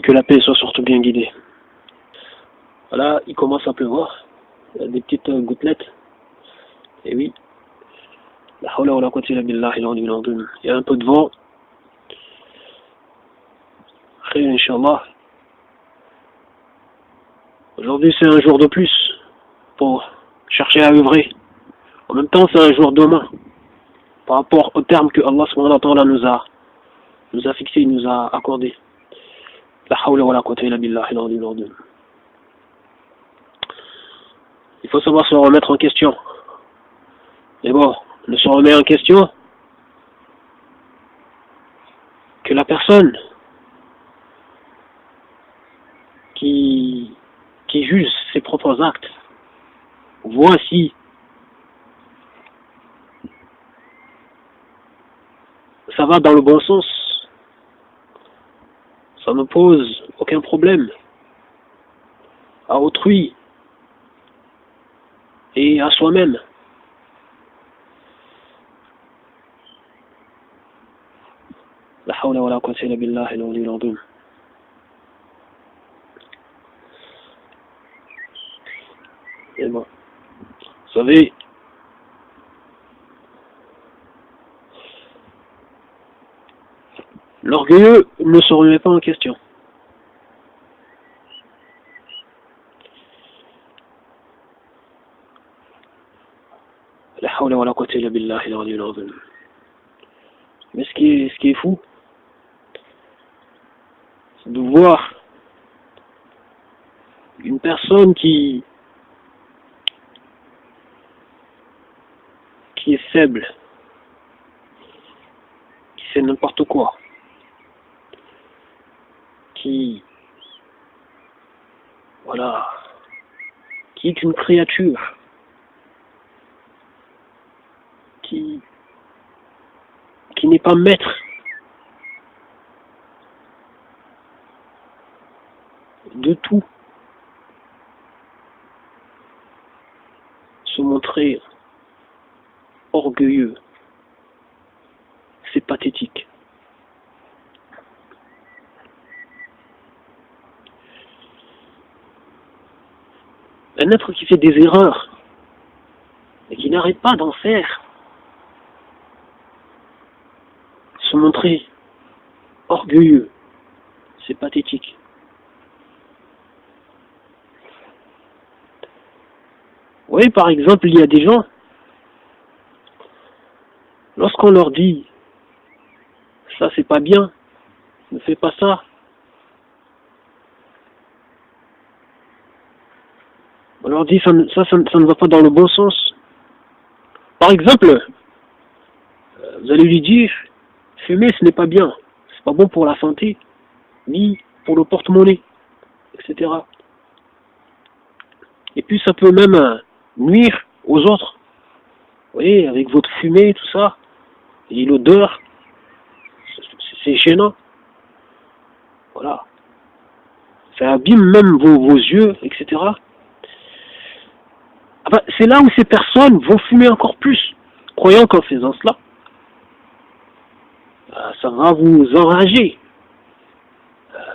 Que la paix soit surtout bien guidée. Voilà, il commence à pleuvoir. Il y a des petites gouttelettes. Et oui. La hawla wa la quwwata illa billah, il y a un peu de vent. Khayr, Inch'Allah. Aujourd'hui, c'est un jour de plus pour chercher à œuvrer. En même temps, c'est un jour demain. Par rapport au terme que Allah subhanahu wa ta'ala nous a fixé, nous a accordé. La hawla wa la quwwata illa billah, il faut savoir se remettre en question. Mais bon, ne se remet en question que la personne qui juge ses propres actes voit si ça va dans le bon sens. Ça ne pose aucun problème à autrui et à soi-même. La hawla wa la quwwata illa billah, al-'aliyyil 'azim. Et bon, vous savez, l'orgueilleux ne se remet pas en question. La hawla wa la quwwata illa billah, al-'aliyyil 'azim. Mais ce qui est fou, c'est de voir une personne qui est faible, qui fait n'importe quoi, qui est une créature, qui n'est pas maître de tout, se montrer orgueilleux, c'est pathétique. Un être qui fait des erreurs et qui n'arrête pas d'en faire, se montrer orgueilleux, c'est pathétique. Oui, par exemple, il y a des gens, lorsqu'on leur dit ça c'est pas bien, ne fais pas ça, on leur dit ça ne va pas dans le bon sens. Par exemple, vous allez lui dire fumer ce n'est pas bien, c'est pas bon pour la santé, ni pour le porte-monnaie, etc. Et puis ça peut même nuire aux autres. Vous voyez, avec votre fumée, tout ça, et l'odeur, c'est gênant. Voilà. Ça abîme même vos yeux, etc. Ah ben, c'est là où ces personnes vont fumer encore plus, croyant qu'en faisant cela, ça va vous enrager.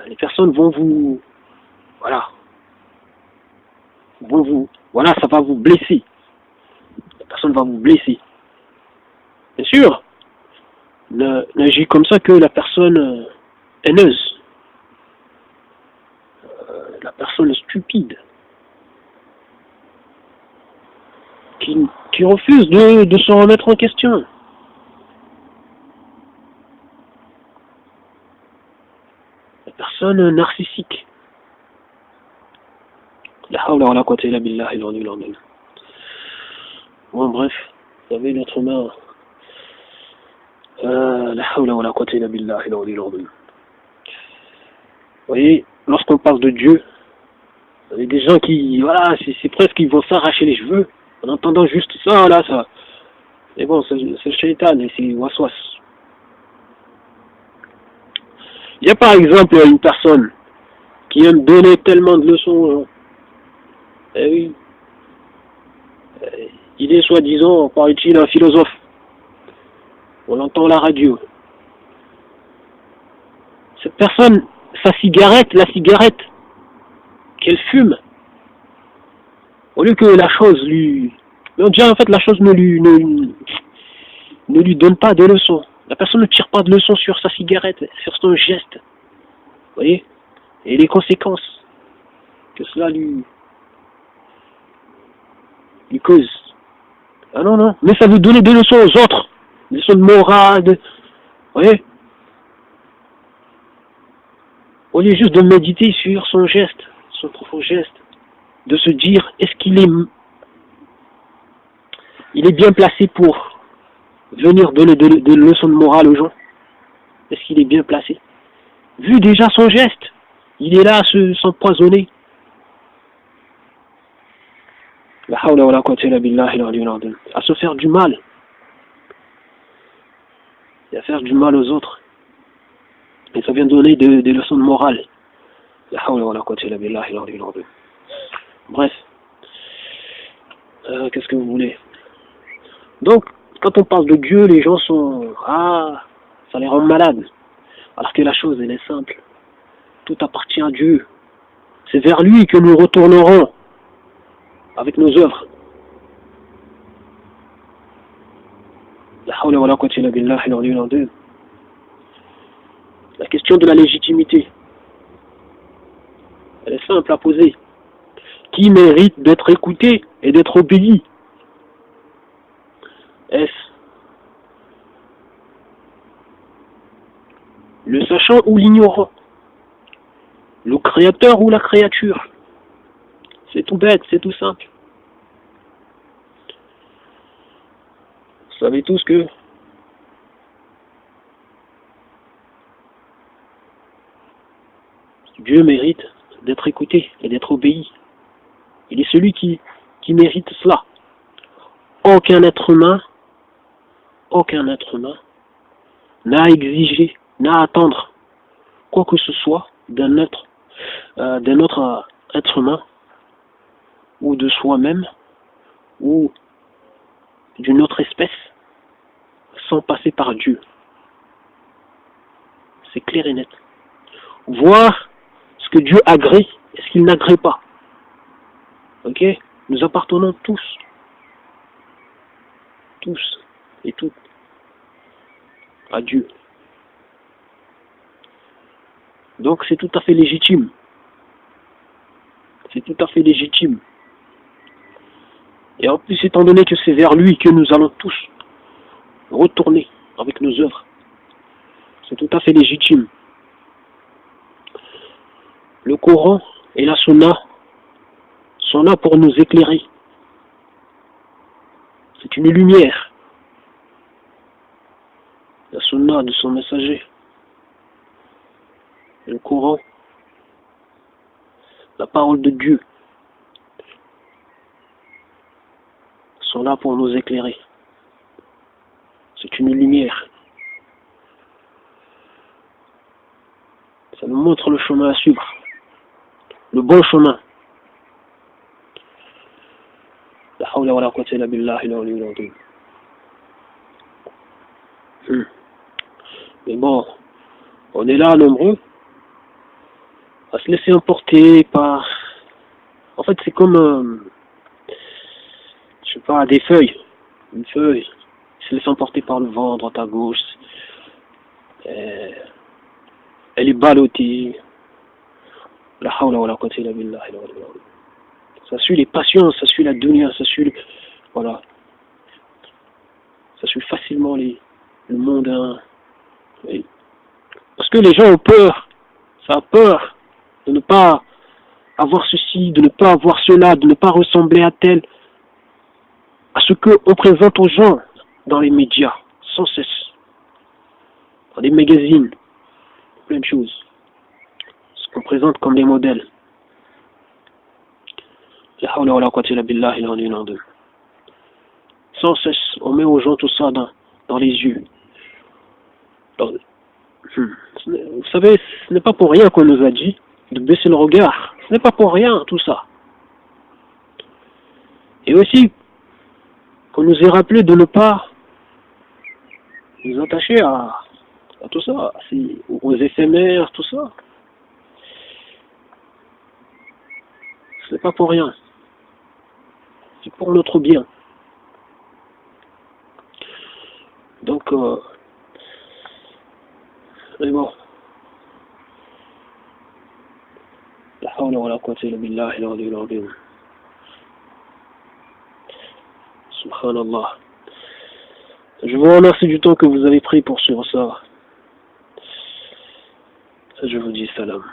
Les personnes vont vous... Voilà, ça va vous blesser. La personne va vous blesser. Bien sûr, n'agit comme ça que la personne haineuse, la personne stupide, qui refuse de se remettre en question. La personne narcissique. La hawla wa la quwwata illa billah, al-'aliyyil 'azim. Bon, bref, vous avez l'autre main. La hawla wa la quwwata illa billah, al-'aliyyil 'azim. Vous voyez, lorsqu'on parle de Dieu, vous avez des gens qui, voilà, c'est presque qu'ils vont s'arracher les cheveux en entendant juste ça, là, ça. Mais bon, c'est le shaitan et c'est waswas. Il y a par exemple une personne qui aime donner tellement de leçons aux gens. Eh oui. Il est soi-disant, paraît-il, un philosophe. On l'entend à la radio. Cette personne sa cigarette, la cigarette qu'elle fume, au lieu que la chose lui... Mais on dirait en fait la chose ne lui donne pas de leçons. La personne ne tire pas de leçons sur sa cigarette, sur son geste. Vous voyez? Et les conséquences que cela lui cause. Ah non, non. Mais ça veut donner des leçons aux autres. Des leçons de morale. Vous voyez? Au lieu juste de méditer sur son geste, son profond geste, de se dire, est-ce qu'il est bien placé pour venir donner des leçons de morale aux gens? Est-ce qu'il est bien placé? Vu déjà son geste, il est là à s'empoisonner. La hawla wa la quwwata illa billahi al-aliyyil azim. À se faire du mal. Et à faire du mal aux autres. Et ça vient donner des leçons de morale. La hawla wa la quwwata illa billahi al-aliyyil azim. Bref. Qu'est-ce que vous voulez? Donc, quand on parle de Dieu, les gens sont... Ah, ça les rend malades. Alors que la chose, elle est simple. Tout appartient à Dieu. C'est vers lui que nous retournerons avec nos œuvres. La hawla wa la quwwata illa billahi al-aliyyil azim. La question de la légitimité, elle est simple à poser. Qui mérite d'être écouté et d'être obéi? Est-ce le sachant ou l'ignorant? Le créateur ou la créature? C'est tout bête, c'est tout simple. Vous savez tous que Dieu mérite d'être écouté et d'être obéi. Il est celui qui mérite cela. Aucun être humain n'a à exiger, n'a à attendre quoi que ce soit d'un autre être humain, ou de soi-même, ou d'une autre espèce, sans passer par Dieu. C'est clair et net. Voir ce que Dieu agrée et ce qu'il n'agrée pas. Ok? Nous appartenons tous et toutes à Dieu. Donc c'est tout à fait légitime. C'est tout à fait légitime. Et en plus, étant donné que c'est vers lui que nous allons tous retourner avec nos œuvres, c'est tout à fait légitime. Le Coran et la Sunna sont là pour nous éclairer. C'est une lumière. La Sunna de son messager. Le Coran, la parole de Dieu, sont là pour nous éclairer. C'est une lumière. Ça nous montre le chemin à suivre. Le bon chemin. La hawla wa la quwwata illa billahi al-aliyyil azim. Mais bon, on est là nombreux à se laisser emporter par... En fait, c'est comme, je sais pas, des feuilles. Une feuille, se laisse emporter par le vent, droite à gauche. Elle est ballottée. La hawla wa la quwwata illa billahi al-aliyyil azim. Ça suit les passions, ça suit la dunya, ça suit... Voilà. Ça suit facilement le monde. Hein. Parce que les gens ont peur. Ça a peur de ne pas avoir ceci, de ne pas avoir cela, de ne pas ressembler à tel, à ce qu'on présente aux gens dans les médias, sans cesse. Dans les magazines, plein de choses. Ce qu'on présente comme des modèles. La hawla wa la quwwata illa billahi al-aliyyil azim. Sans cesse, on met aux gens tout ça dans les yeux. Vous savez, ce n'est pas pour rien qu'on nous a dit de baisser le regard. Ce n'est pas pour rien tout ça. Et aussi, qu'on nous ait rappelé de ne pas nous attacher à tout ça, aux éphémères, tout ça. C'est pas pour rien. C'est pour notre bien. Donc, mais bon. La hawla wa la quwwata illa billahi al-aliyyil azim. Subhanallah. Je vous remercie du temps que vous avez pris pour suivre ça. Je vous dis salam.